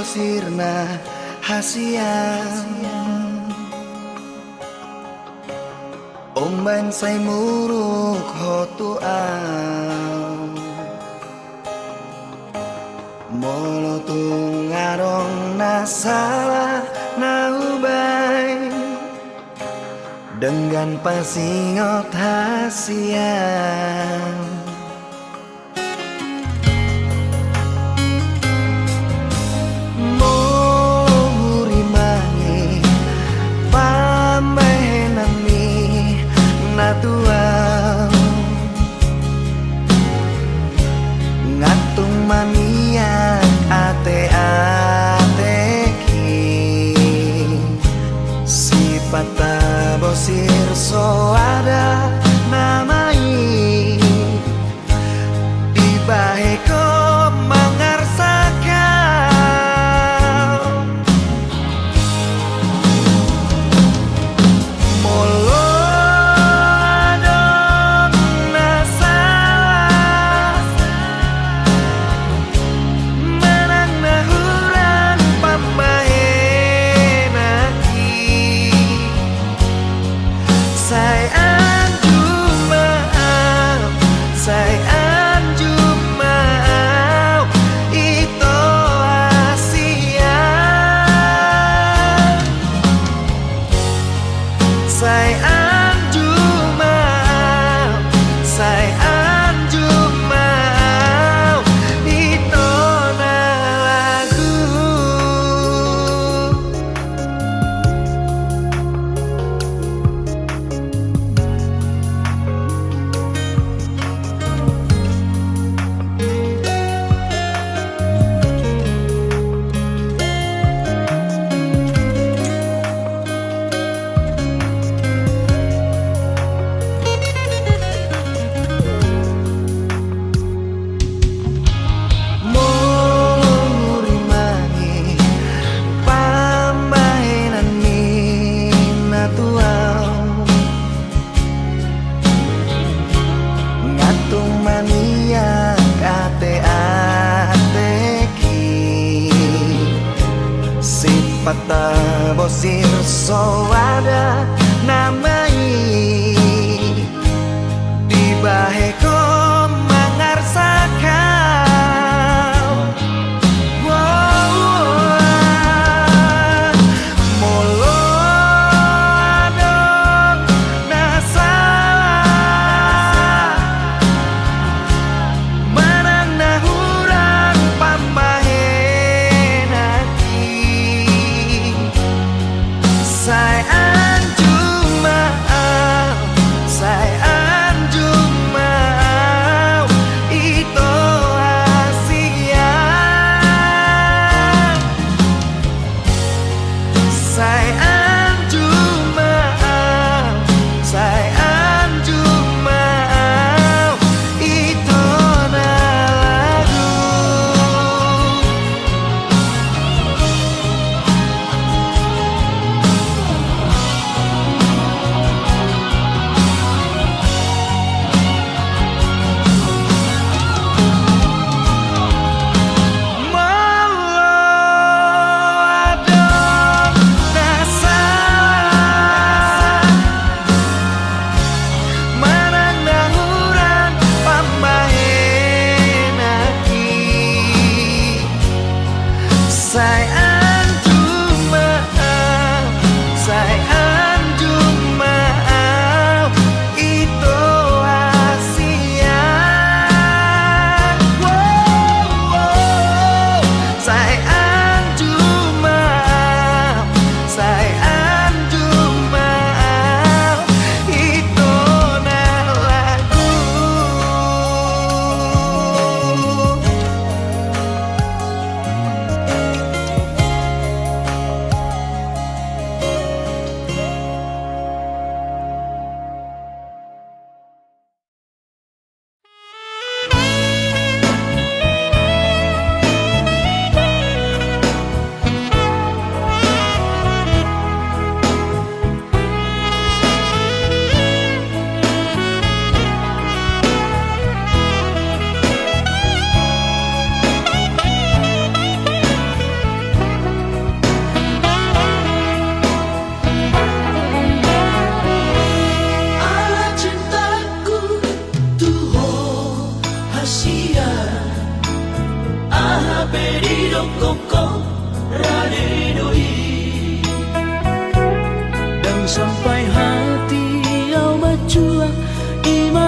bosirna hasian Omban say muruk hotuan Molo tungarong nasalah naubay Dengan pasingot hasian Natuang ngatung maniak ate-ateki sipata bosir soada namai dibaheko mangarsakan molo Pata bosir soada namai dibaheko mangarsakan molo adong nasalah manang nahurang pambahenaki Sayang cuma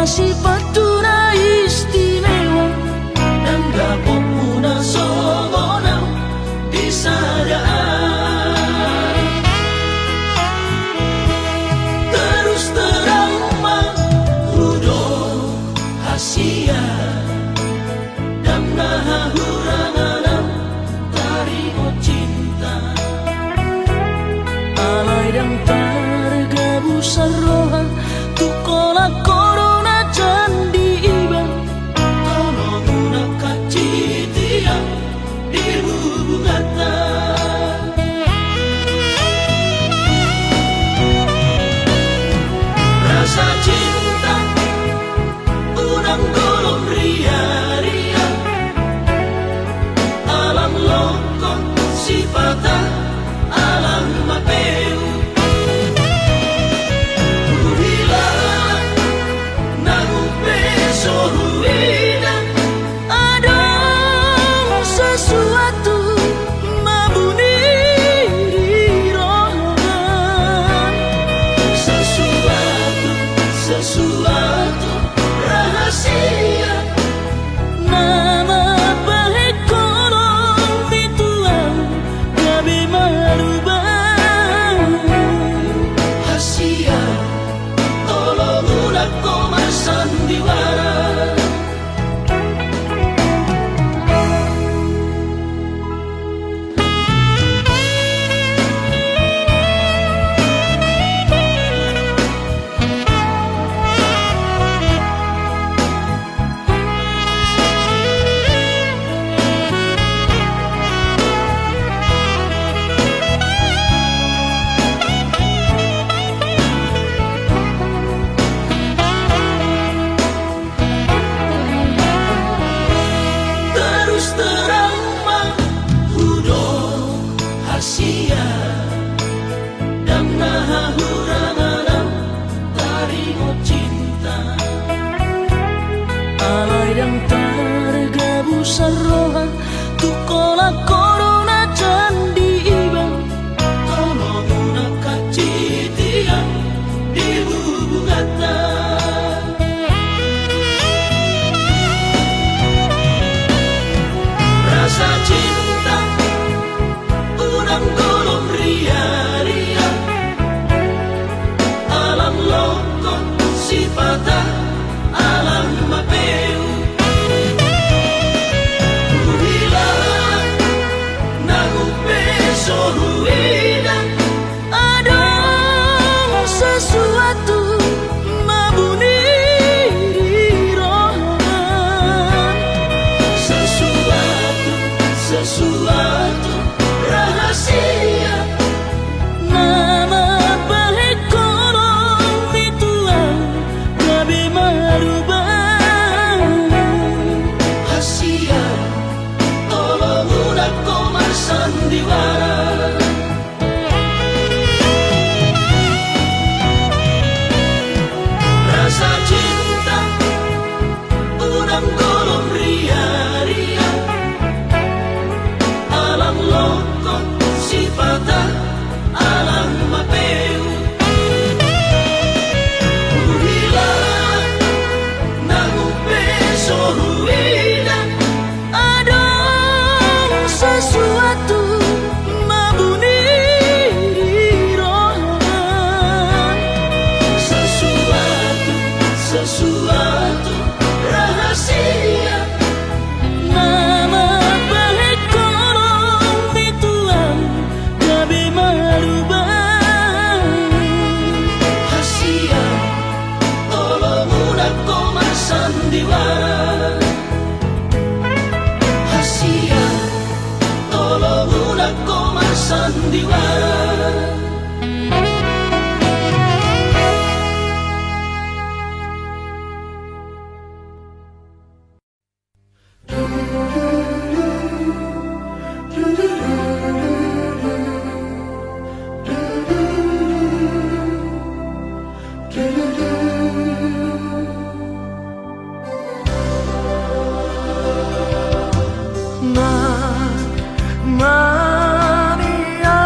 sifat tuna istimewa dan dapat puna sobona di sadaan. Terus terang rudo hasia dan nahuranganam tarimo cinta. Alay dan targabu sarohan tukola corona candi iba tolong una kacitian di bubugata. Rasa cinta unang golong ria-ria alam lokon sifata alam mapeu uhila nangu peso ruina ada sesuatu mabuni rohan sesuatu rahasia nama baik kolong dituang gabi marubah hasia tolong ulah koma sandiwara. Terus terang hudo hasia dan nahuranganam tarimo cinta. Alay dan targabu sarohan tukola corona candi iba tolong una kacitian di bubugata. Rasa cinta unang golong ria-ria alam lokon sifata alam mapeu uhila nangu peso ruina ada sesuatu mabuni rohan sesuatu rahasia nama baik kolong dituang gabi marubah hasia tolong udah koma sandiwara. Rasa cinta unang golong ria-ria alam lokon sifata alam mapeu uhila nangu peso ruina ada sesuatu mabuni rohan sesuatu rahasia nama baik kolong dituang gabi marubah hasia tolong udah koma sandiwara. Hasia tolong udah koma sandiwara. Mania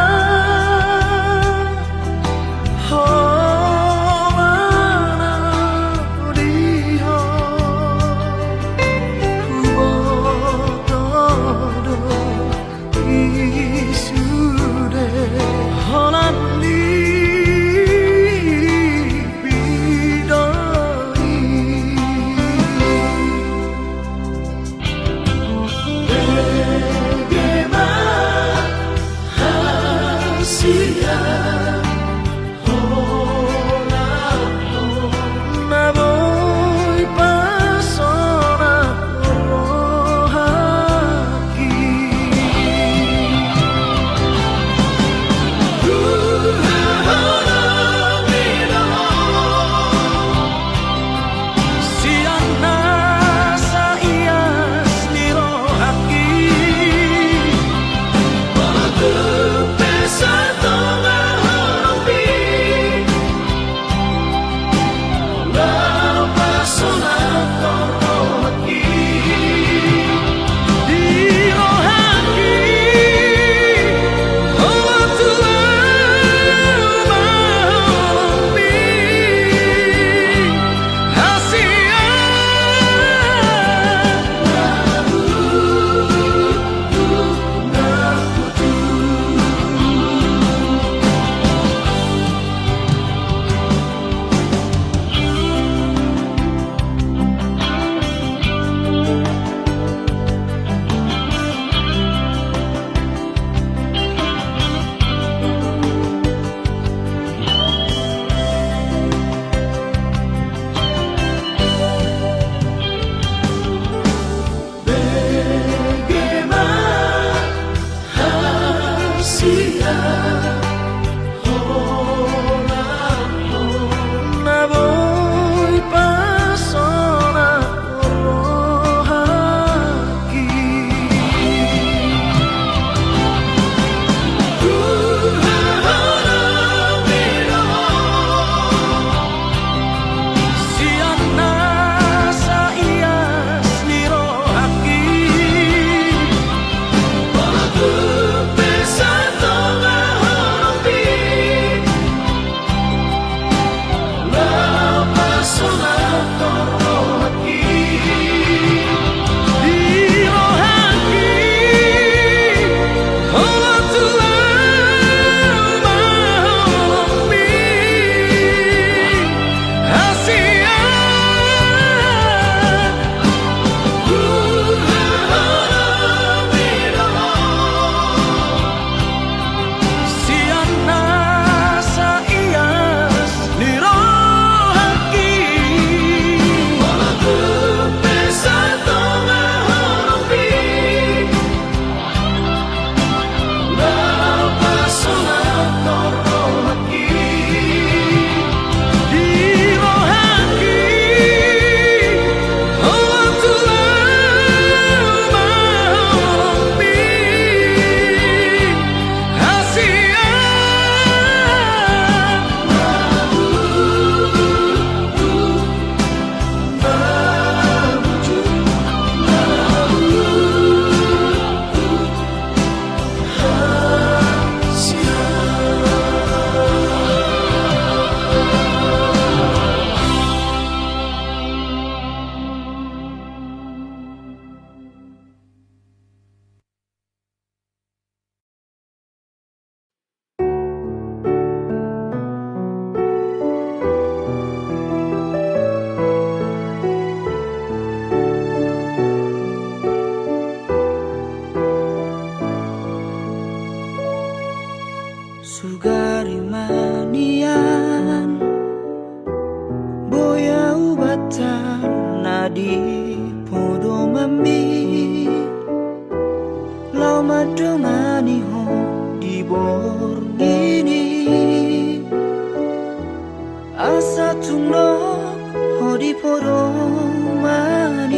poromani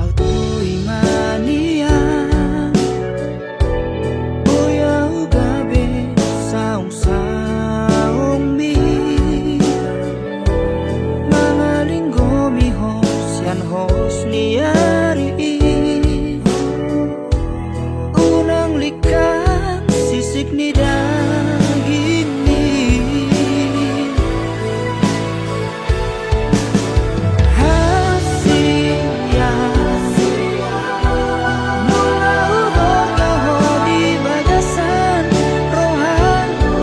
auto imania boya ugabe saung mi mga linggo mi hos yan hos niyari unang likang sisik ni daging ni hasia mula ubah kau di bagasan rohanku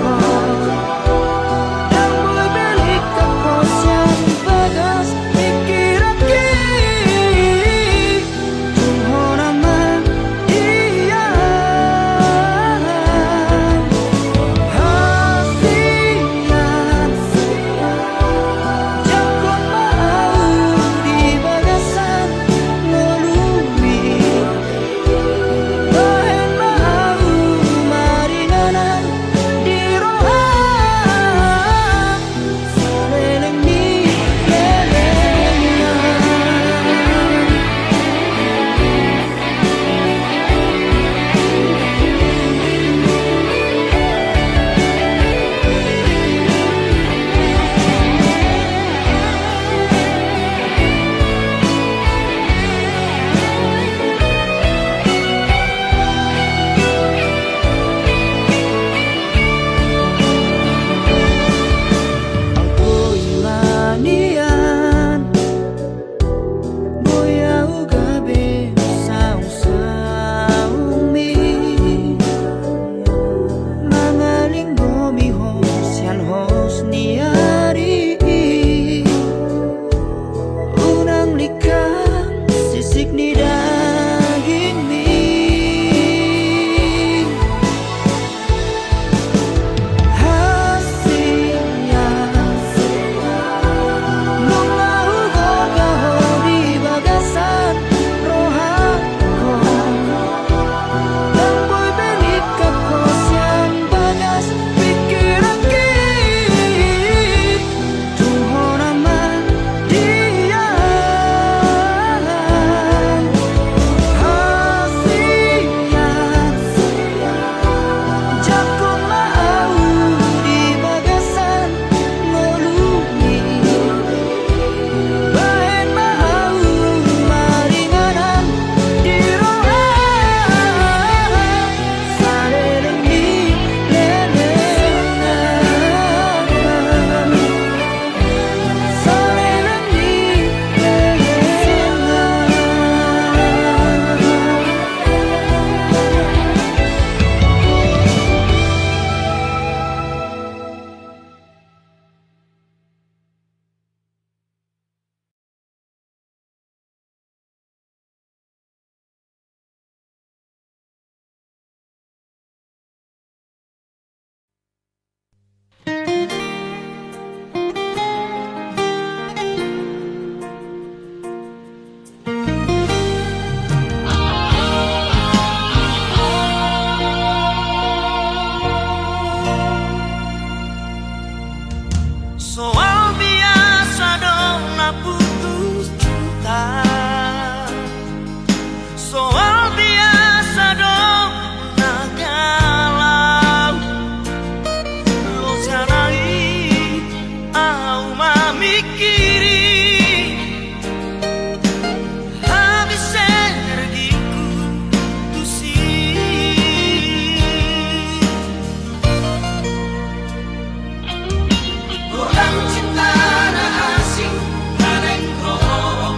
dan mulai balik ke pos yang bagas pikir aki tunggu nama dia hasian jakon mau di bagasan ngelumi bahen mau marinanan di rohan saleleng ni lelengan auto imanian boya ugabe saung mi mga linggo mi hos yan hos niyari unang likang sisik ni daging mi mga hugod kau di bagasan rohanku dan boy balik ke pos yang bagas pikir aki tunggu nama dia hasian jakon mau di bagasan ngelumi bahen mau maringanan di rohan saleleng ni lelengan saleleng ni soal biasa dong na putus cinta soal biasa dong na galau lo sanai au mamikiri habis energiku tusi Godang cinta na asing kaneng kromo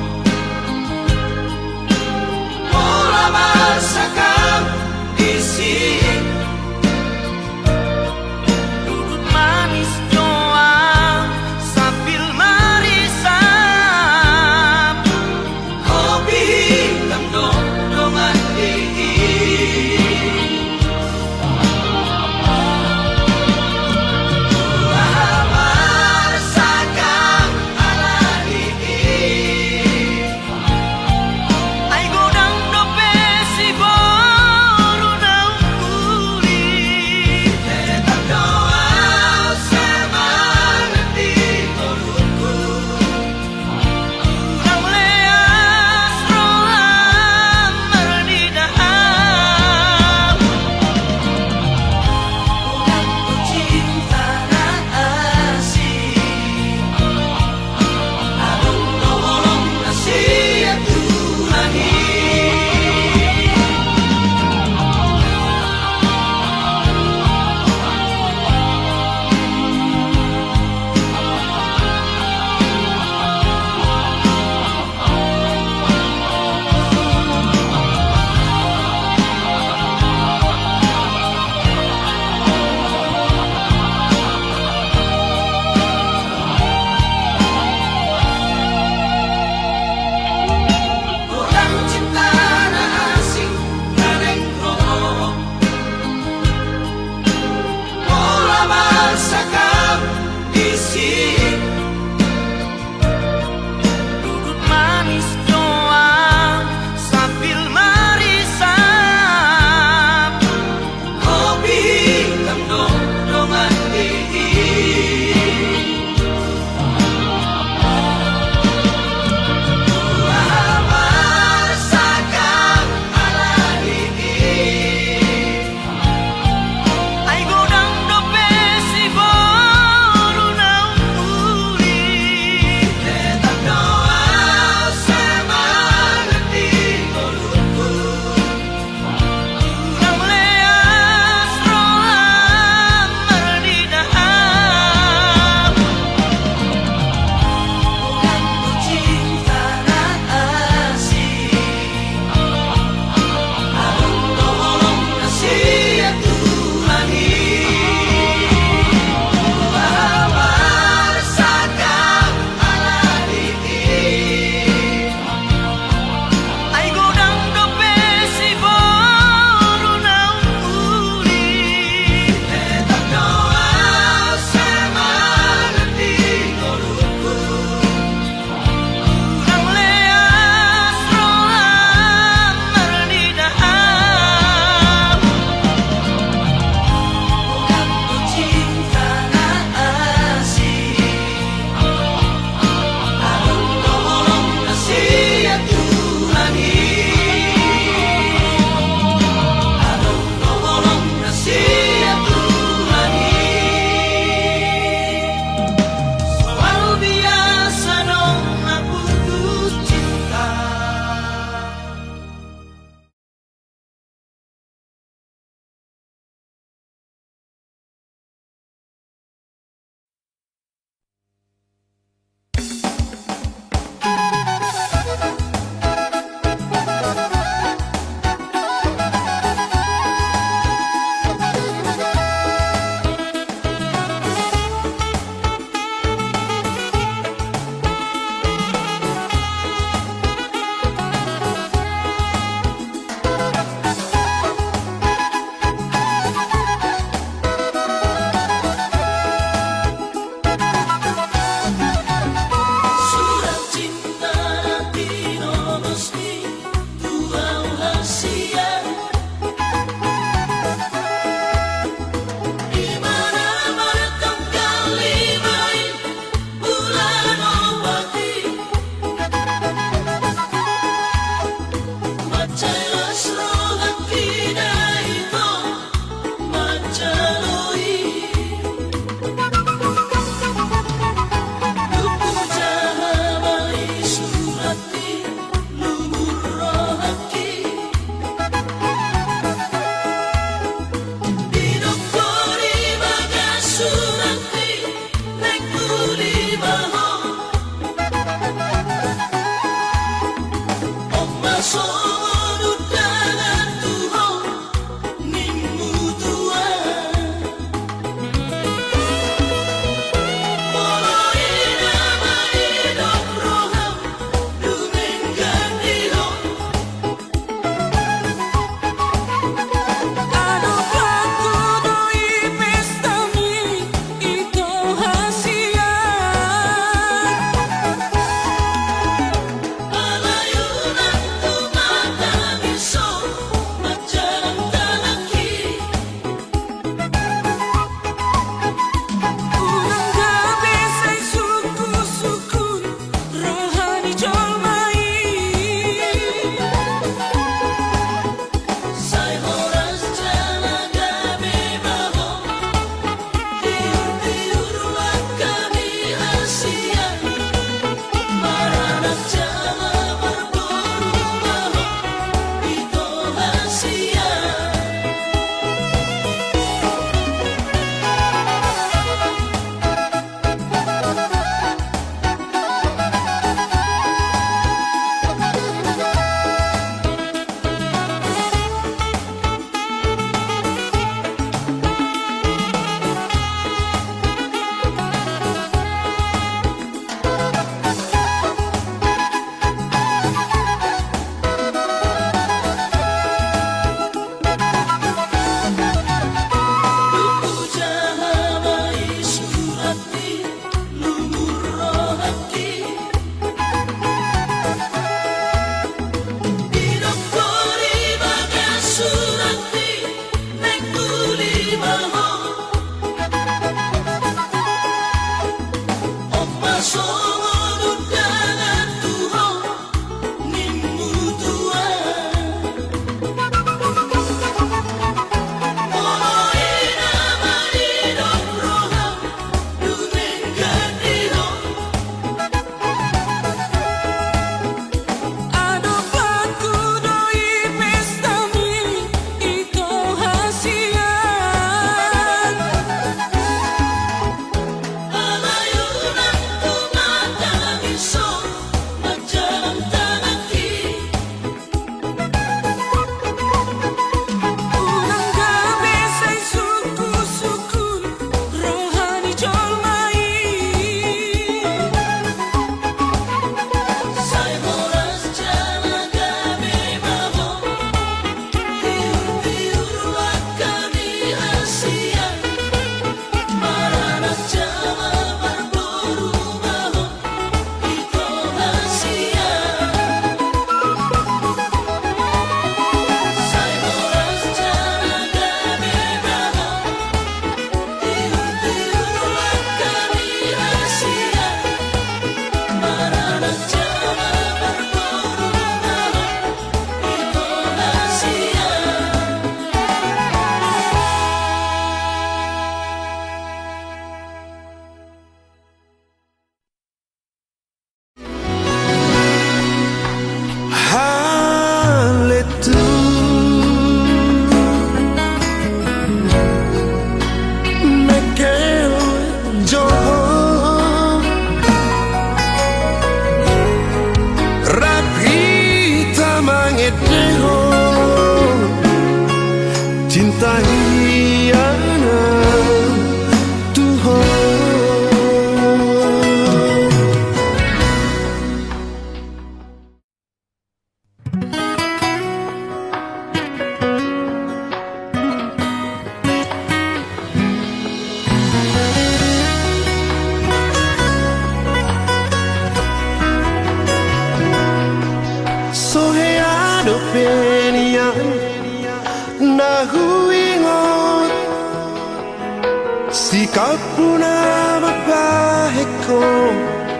Sikap puna mabaheko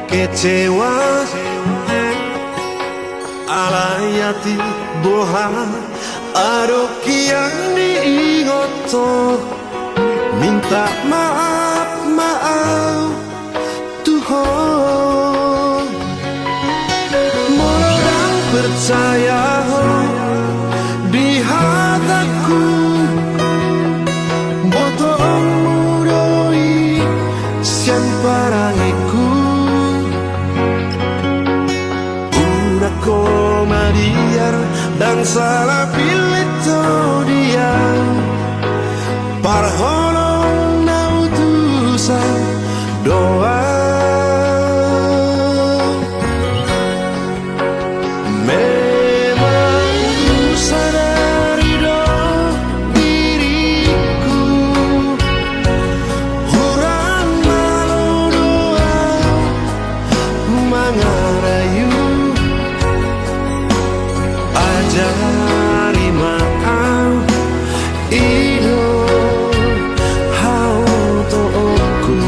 kecewa Alayati bohong Adok yang diingoto Minta maaf, maaf Tuhan Modal percaya di hatiku Botong mudoi sian parangiku Una komadiar dan salah pilih dia Parholong na utusan doa Memang sadari diriku Hurang malu doa mengarayu Ajari maaf Ido hau to'ku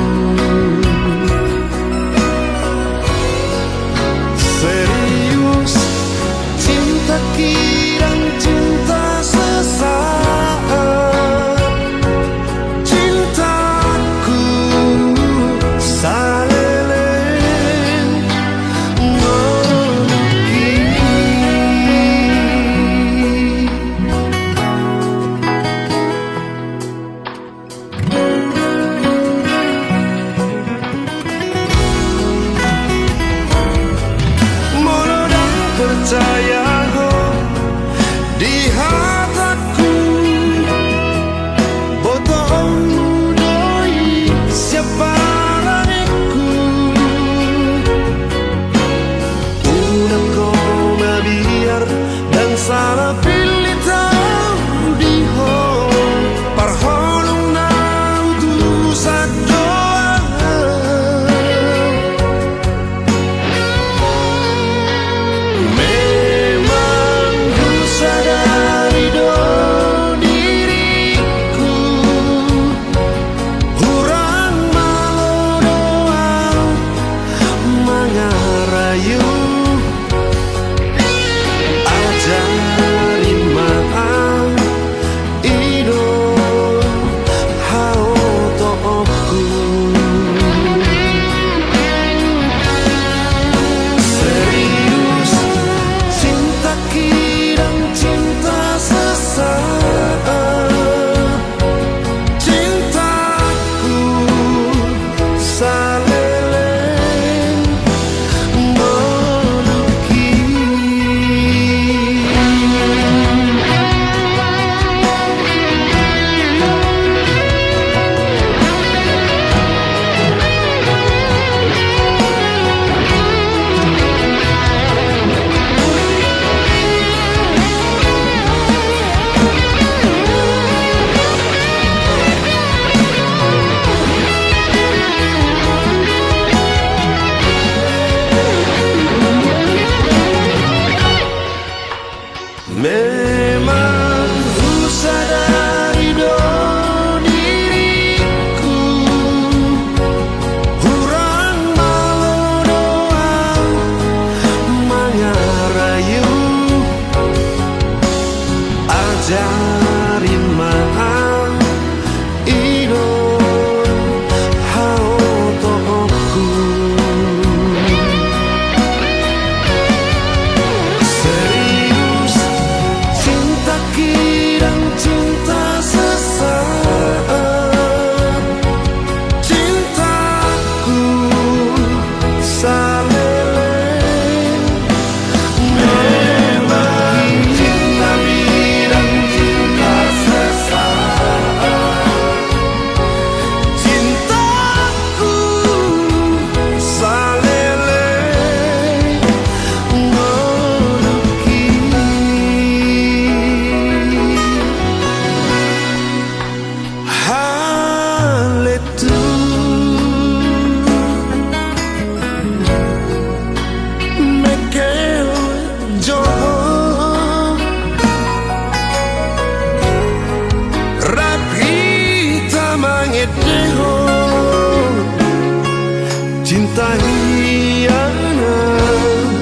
cintai anak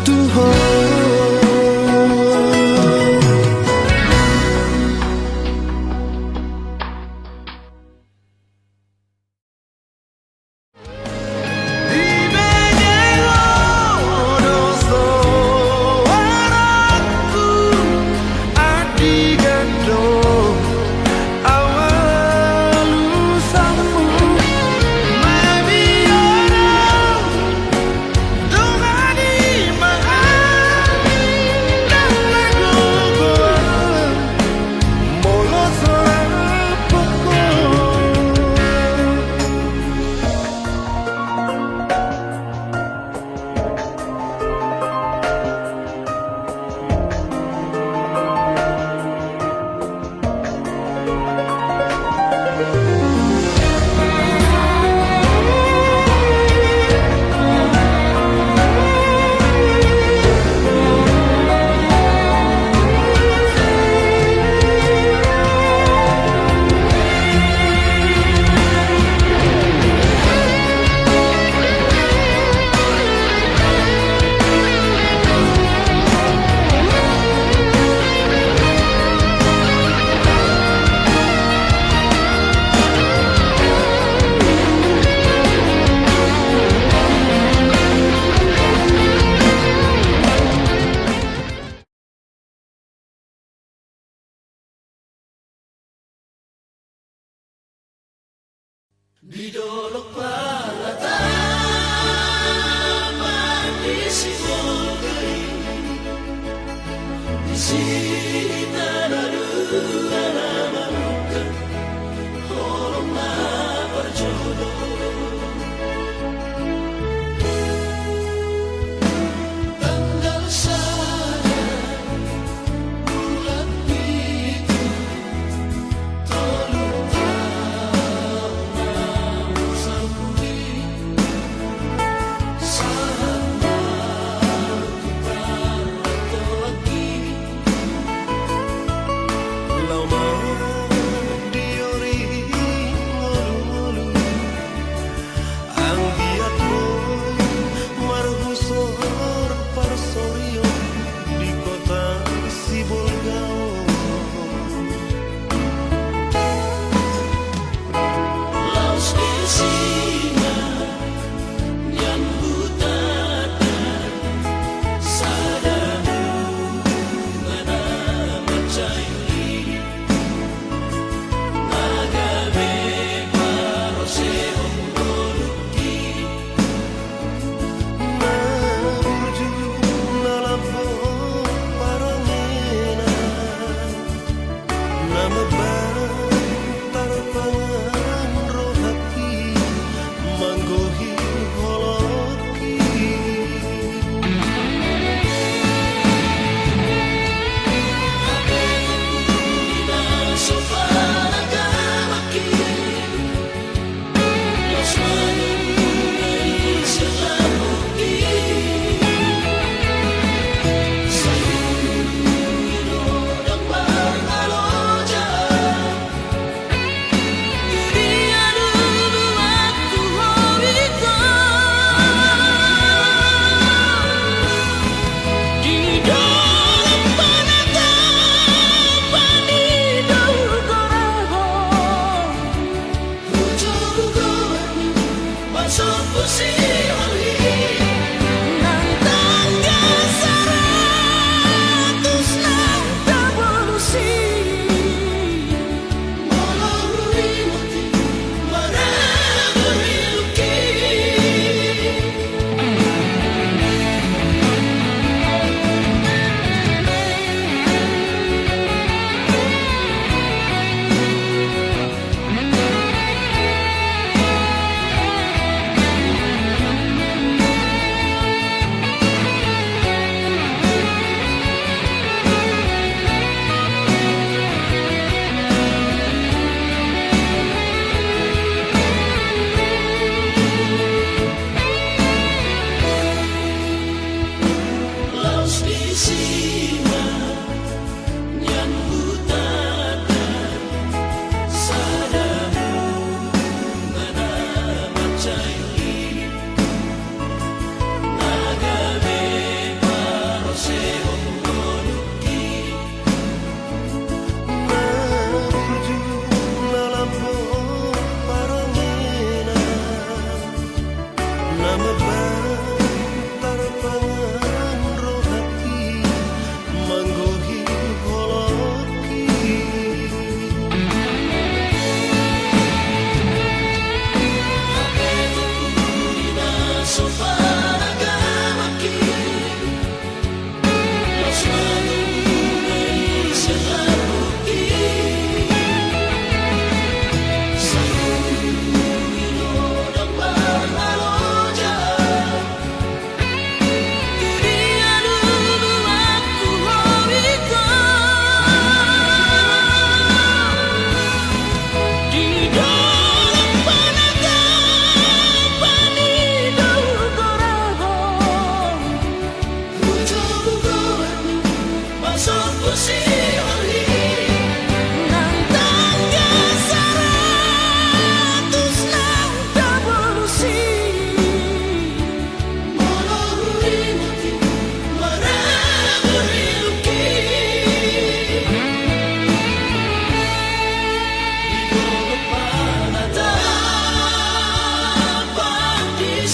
Tuhan. Di dolok palataman di simbol kering di sini tanah dua nama luka orang berjodoh tanggal sana bulan itu tolong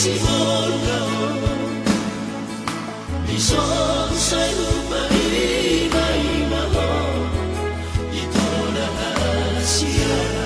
simbol kau di sonsai lupa iba-iba ho ito rahasia.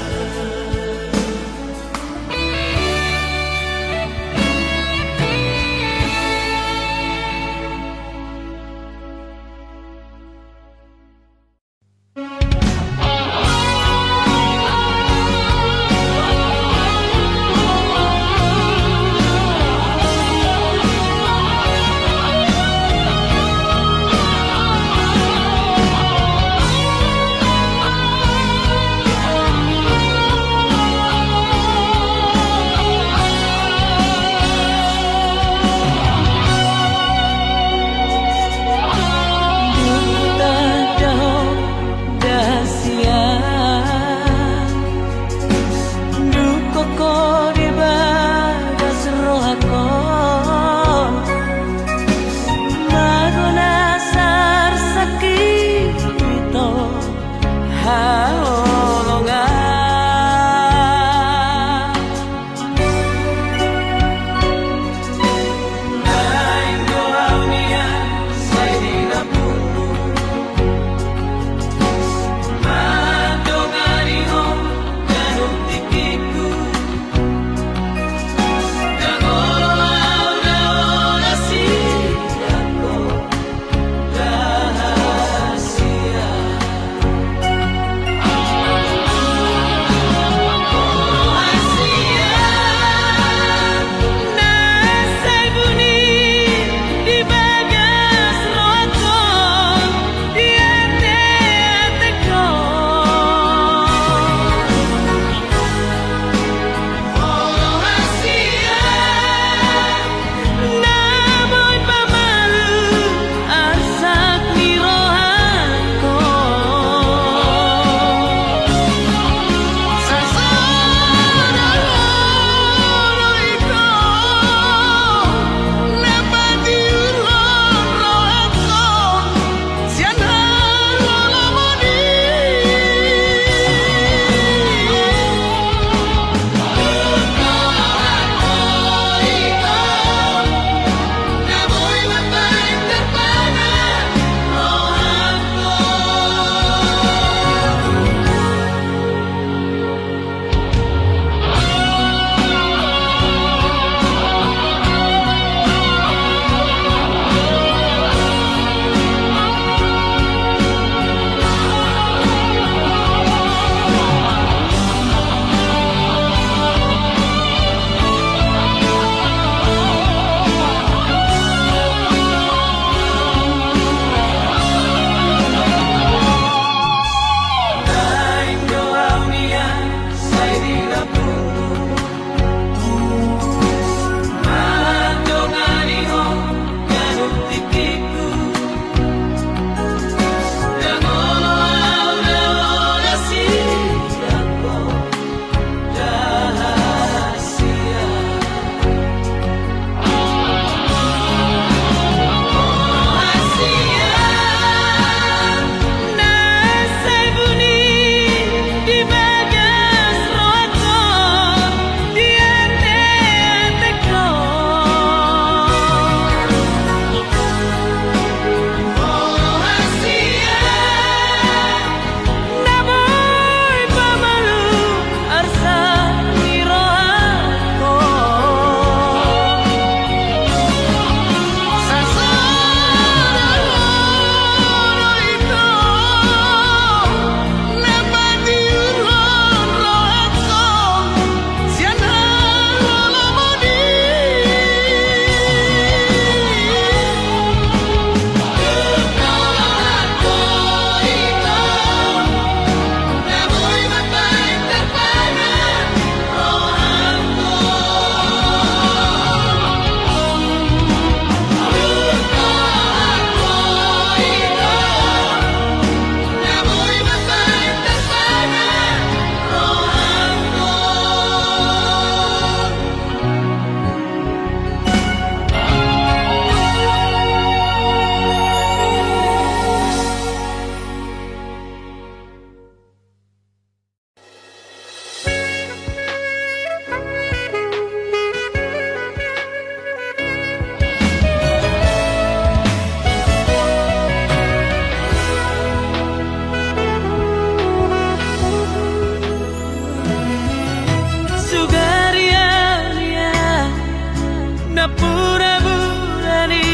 pura-purani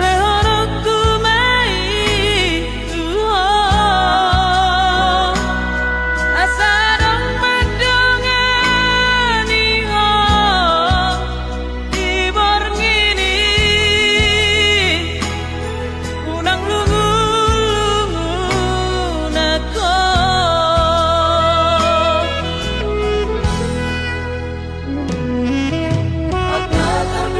lehonoku mai asa dong madongani ho tibor ngini unang lungu nako At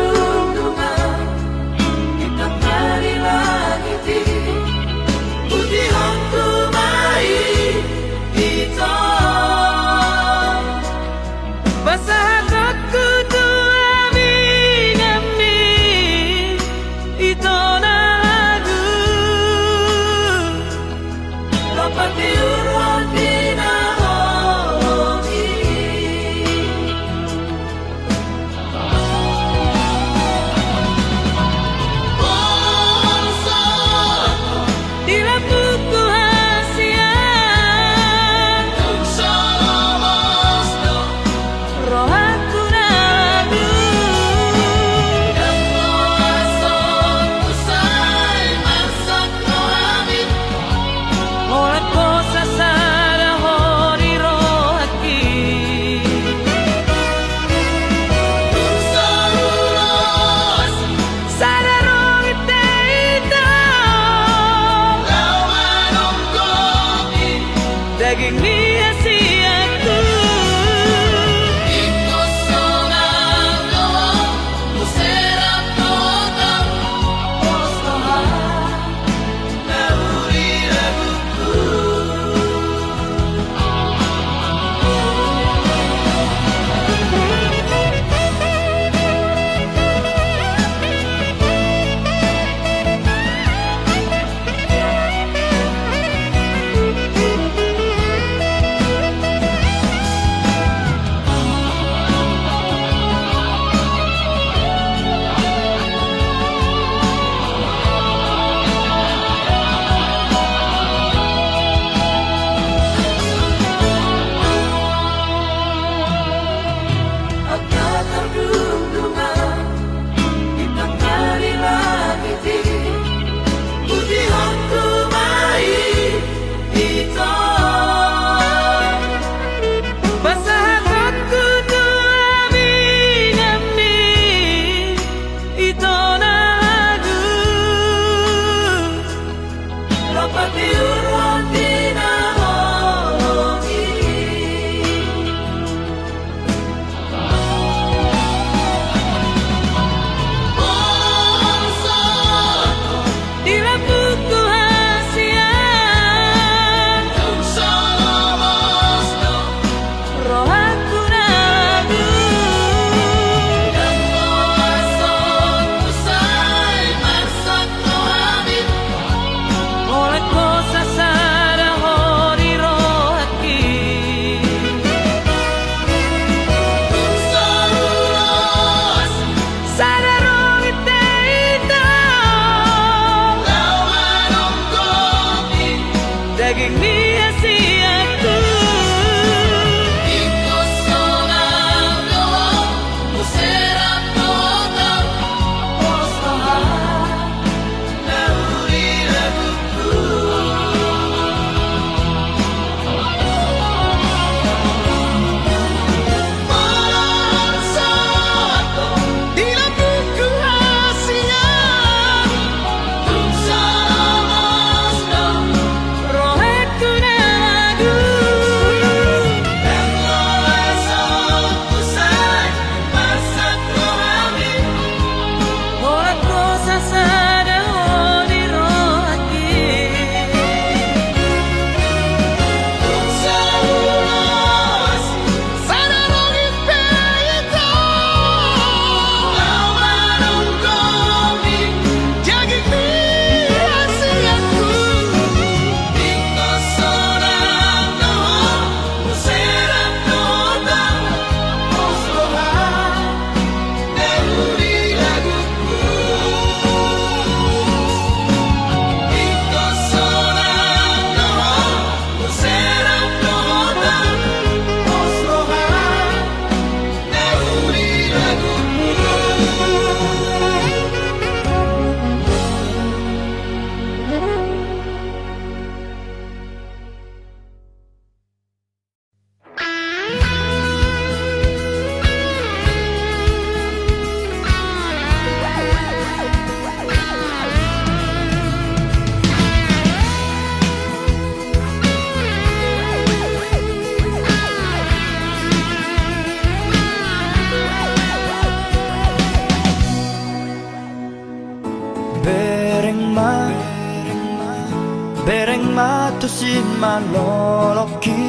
tu si maloloki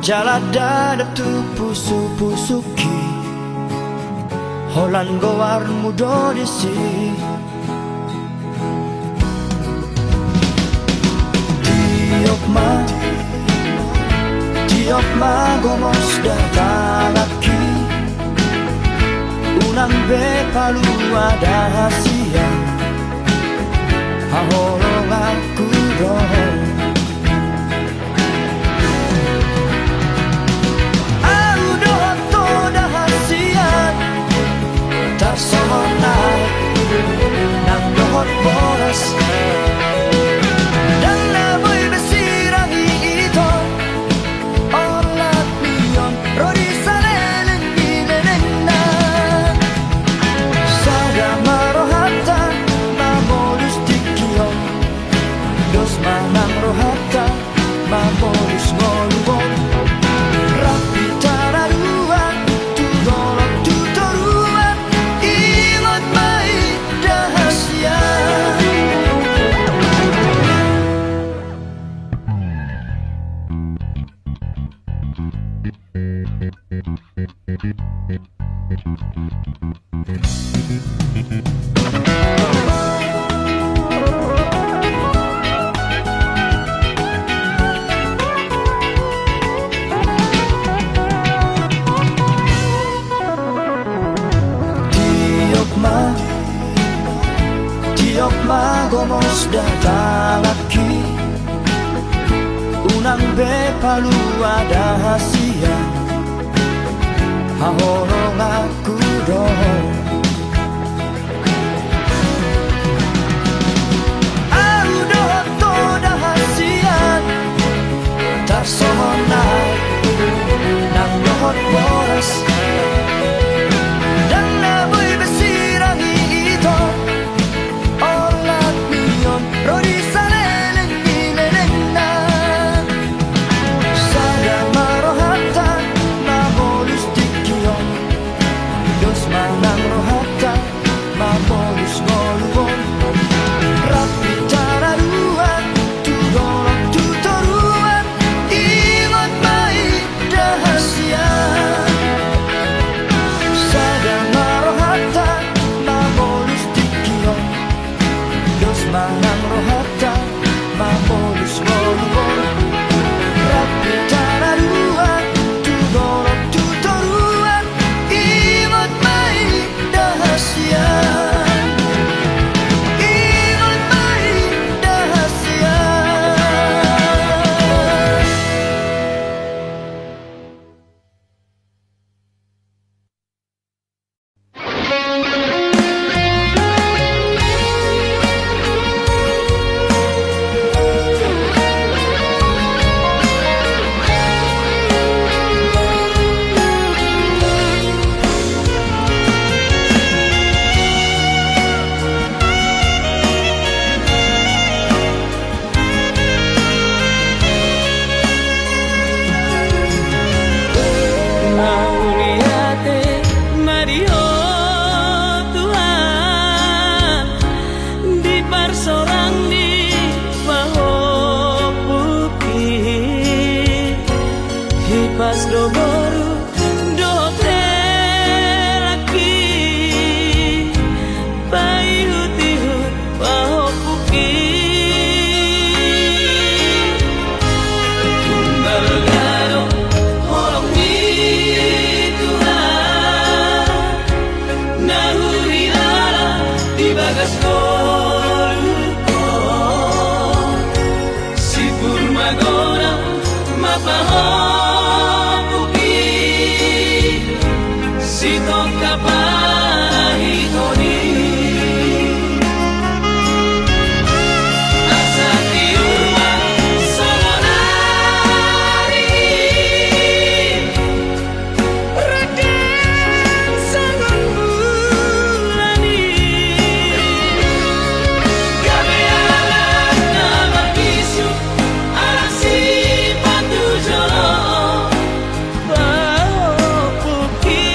Jala dada tu pusu-pusuki Holan gowar mudo disi Tiok ma gomos datalaki Unang be palu ada hasia Haholong aku dong Aku doh to dah hasia Tak somonai Nang dohot boras Dan naboy besirangi ito Olat niyon Rodi salelen binenena Sada marohata Mamolus dikiyon Dos manang rohata Mamolus ngolubon Rapi tararuan Tudolok tutoruan Imot mai dahasya Tiok ma gomos datalaki Unang be palu ada hasia Hahorong aku dong Aku doh to dah hasian Tak somonai Nang dohot boras Dan naboy besirangi ito Olat niyon Rodi salelen binenena Sada marohata Mamolus dikiyon Dos manang rohata Mamolus ngolubon Rapi tararuan Tudolok tutoruan Imot mai dahasya Sada marohata Mamolus dikiyon Dos manang rohata Mamolus ngolubon Rapi tararuan Tudolok tutoruan Imot mai dahasya Imot mai dahasya Mauliate Mario Tuhan di parsorang di pahopuki hipas doboru dote laki pai hutihut pahopuki tumbal gado holong di Tuhan nahurila di bagas koluko si purmagona mapahopuki si tongkapahitoni asa tiurma somonari Raden sangon bulani Gabealan nama bisu anak si patu jolo Pahopuki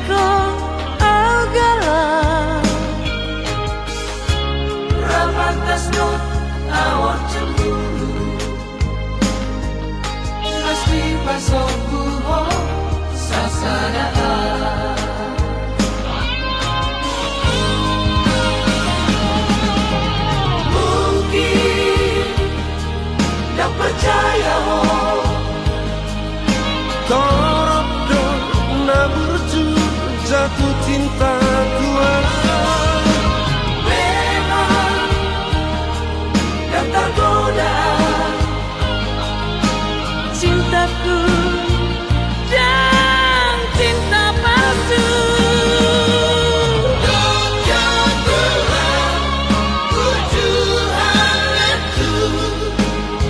kau galau. Rapatas not awak cemburu, mesti pasok buho sasadaan. Mungkin tak percaya ho, Torop na burju jatuh cinta tua. memang tak tergoda. Cintaku dan cinta palsu.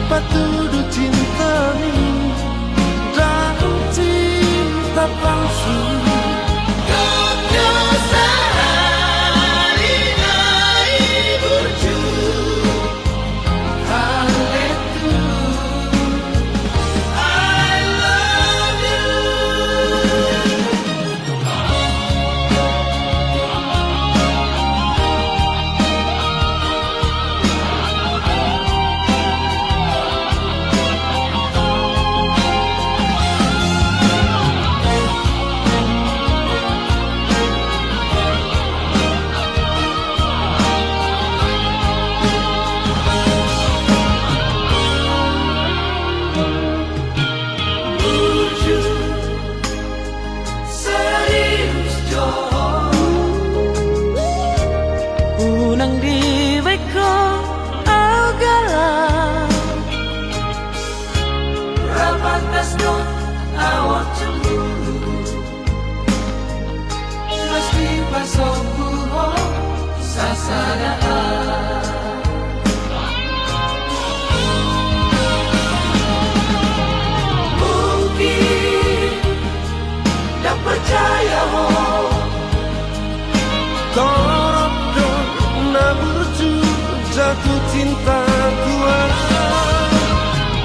Patudu cinta ni dan cinta palsu. Unang diway ko galau. Rapatas not awak cemburu, mesti pasok buho sasadaan. Mungkin tak percaya ho, Torop na burju jatuh cinta tua.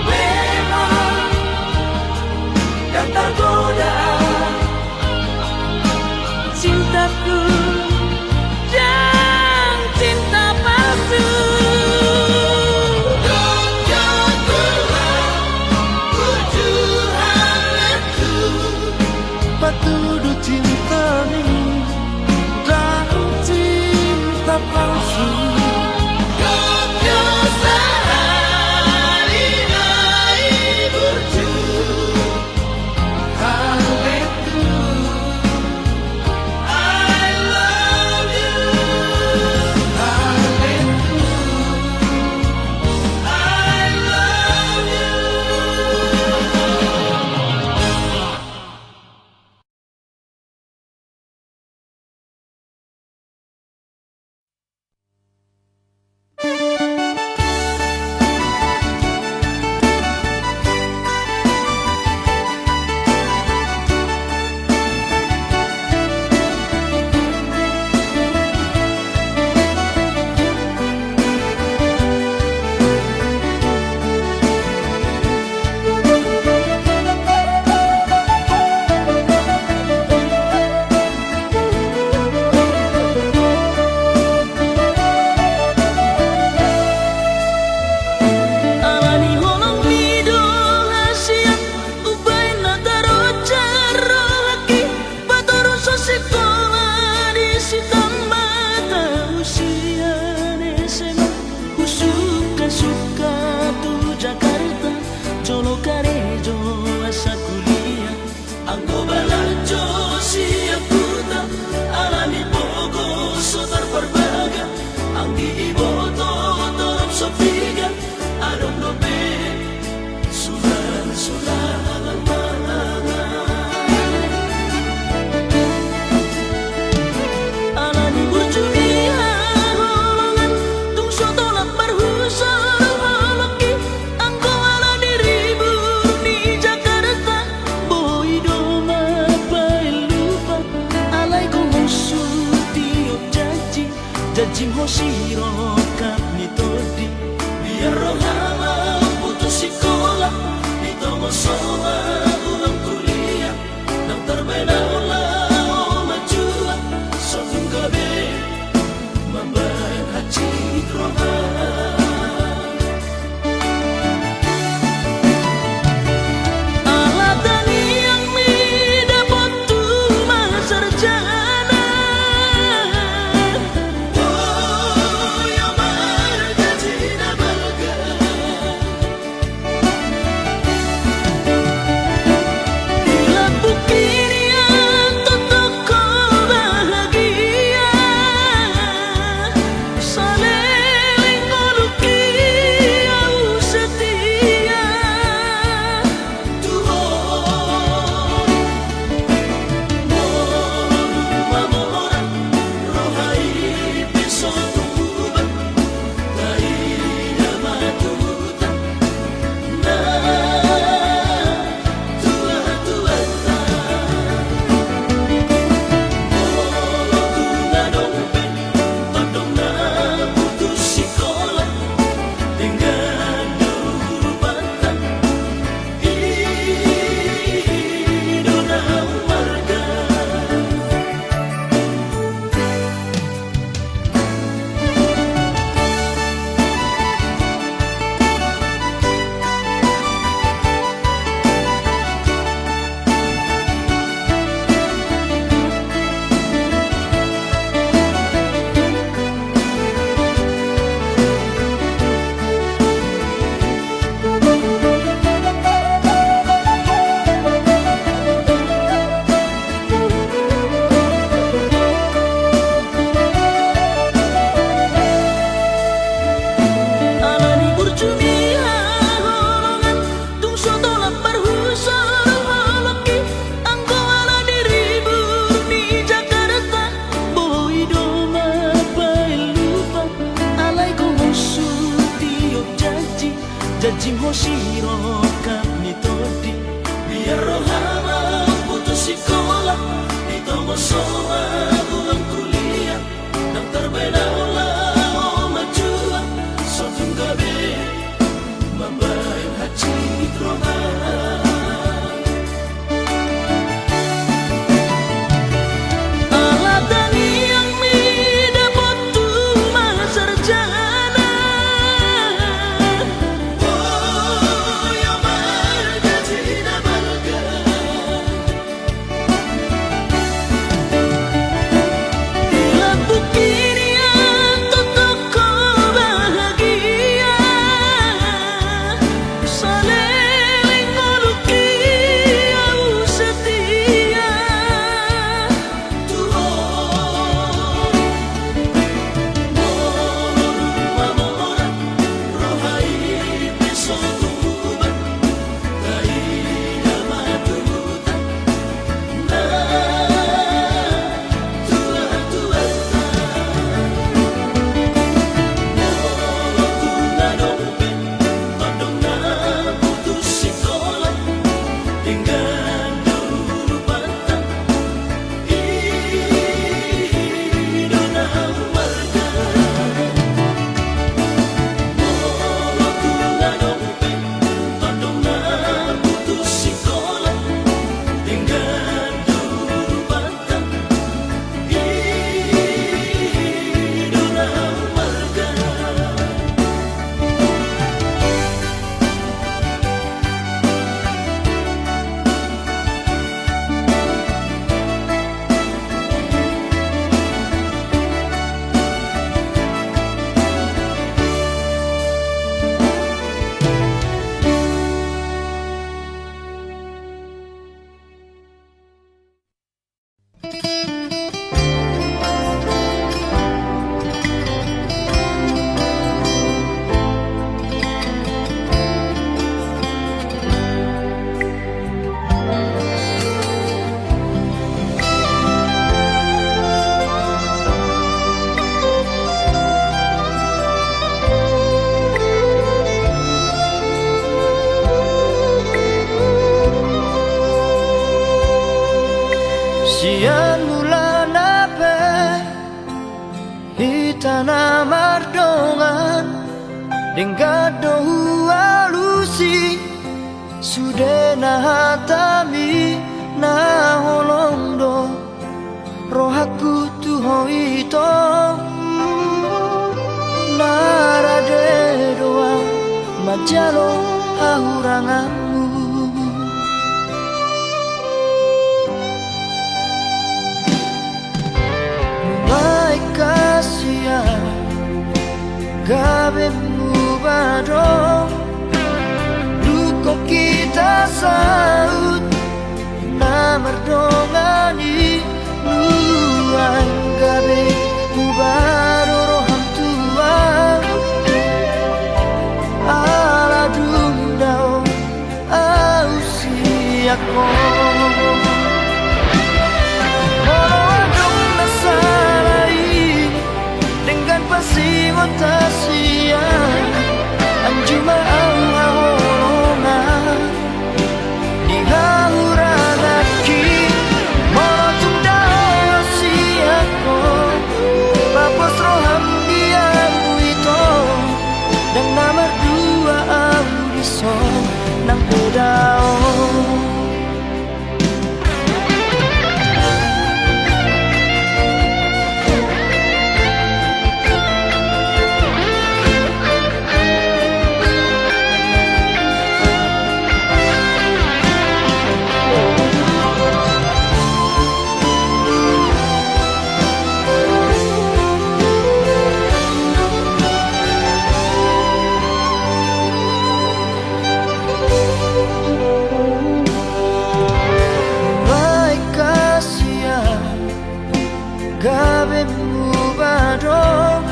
memang tak tergoda. Cintaku dan cinta palsu. Sian mula nape Hitana mardongan Dengga dohu alusi Sude na hatami na holong do Rohaku tuho ito Narade doa Majalo hahuranganmu Mulai kasihan Gabe mubadong Luko kita saut Na merdongani Luang gabe mubadong roham tuang Ala dundao au siako Tasia anjuma au haolonga di hauragaki motung dao siako papos roham dia buito dan nama dua audison nang pedao Gabe mubadong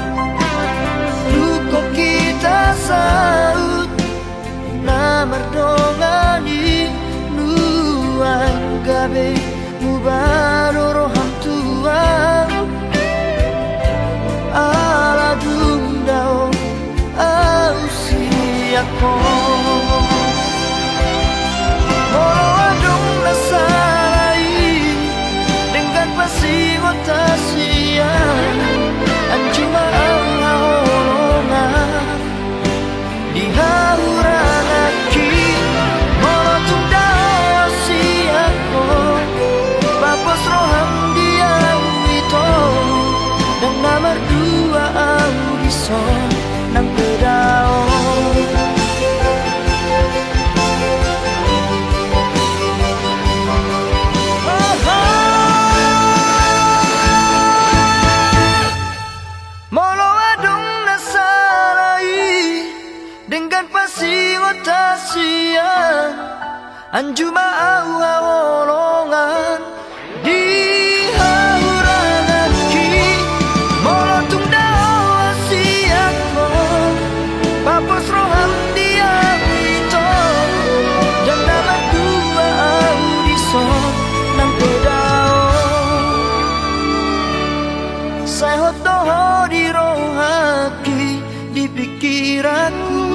Luko kita saut Na merdongani Nuang gabe mubadong roham tuang Ala dundao au siako Molo adong nasalai Dengan pasti Tasia anjuma au haolongan di hauragaki motung dao siako papos roham dia wito dan nomor dua audison nang pedao Tasia anjuma au haolongan di hauragaki molotung dao siako papos roham dia wito dan nama dua audison nang pedao saya hotoho di rohaki di pikiranku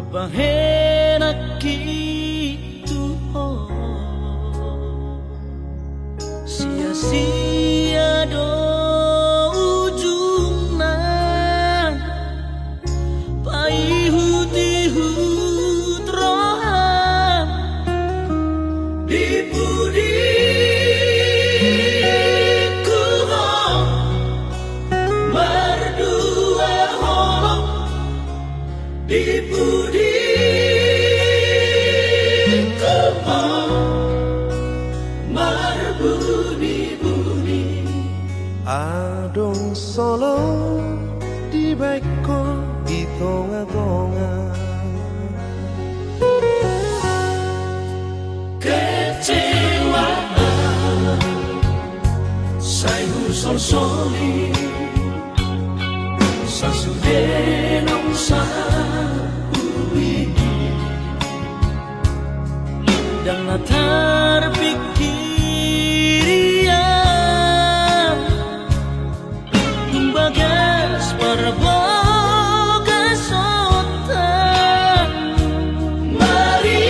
Bahena kitu sia-sia do ujungna paihu-tihu trohan di budiku berdua holong di budi Adong solo di baiko di tonga-tonga kecewaan saya sol-soli sasudenong sa uwi dan latar pikirian tumbagas para boga sotan mari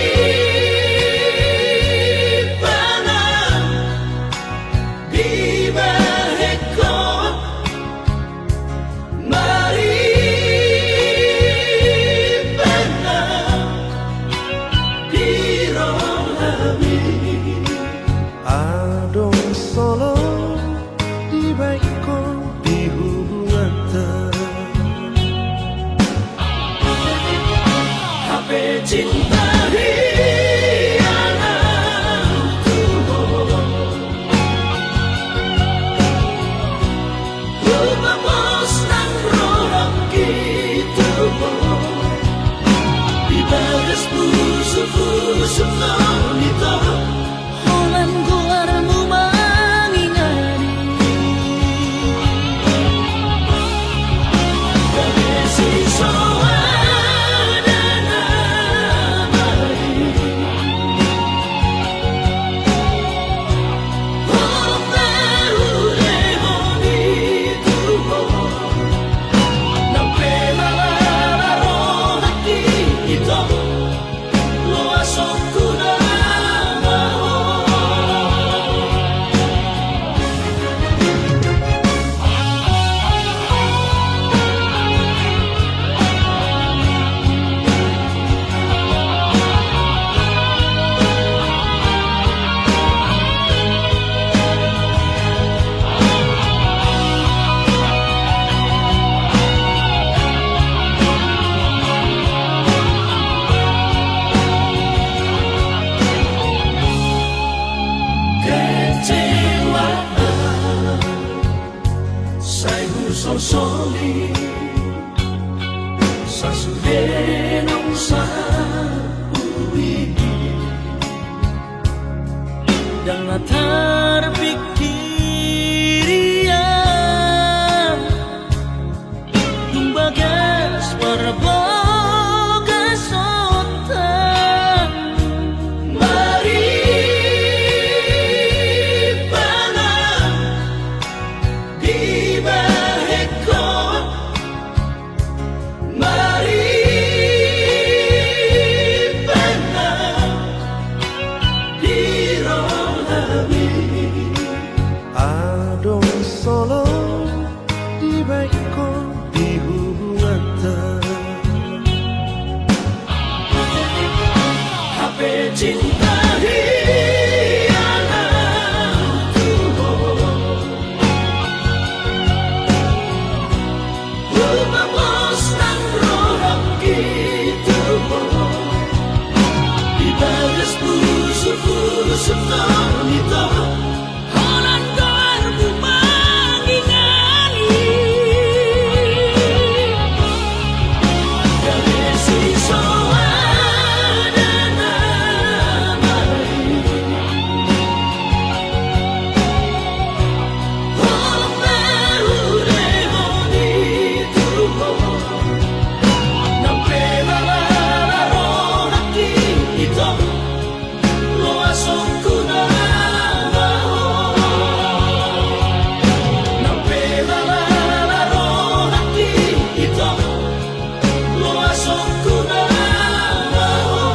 panang di baheko mari panang di rohami Adong solo di baiko di hubungan HP cinta hiangan tubuh lupa bos nang roham gitu di bagas busuk-busuk nang itu Holan guarmu mangingari Kabesi soada namai Holong tahule honi tubo Nampe malalaro hati ito Lo asokku namaho kecewaan saya sol-soli sasudenong sa uwi dan latar pikirian tumbagas para boga sotan mari panang di baheko mari panang di rohami Adong solo di baiko di hubungan HP cinta hiangan tubuh lupa bos nang roham gitu di bagas busuk-busuk nang itu Holan garmu mangingani Kabesi soada namai Holong tahule honi tubo Nampe malalaro hati ito Lo asokku namaho Nampe malalaro hati ito Lo asokku namaho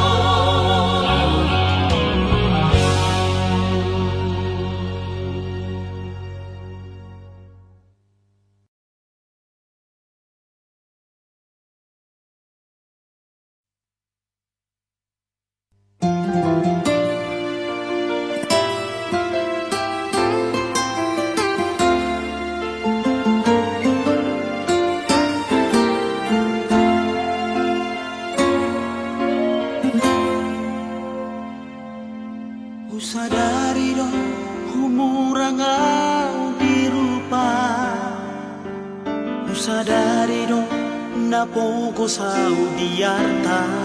Usadari dong humurang di rupa sadari dong napo ko sa diarta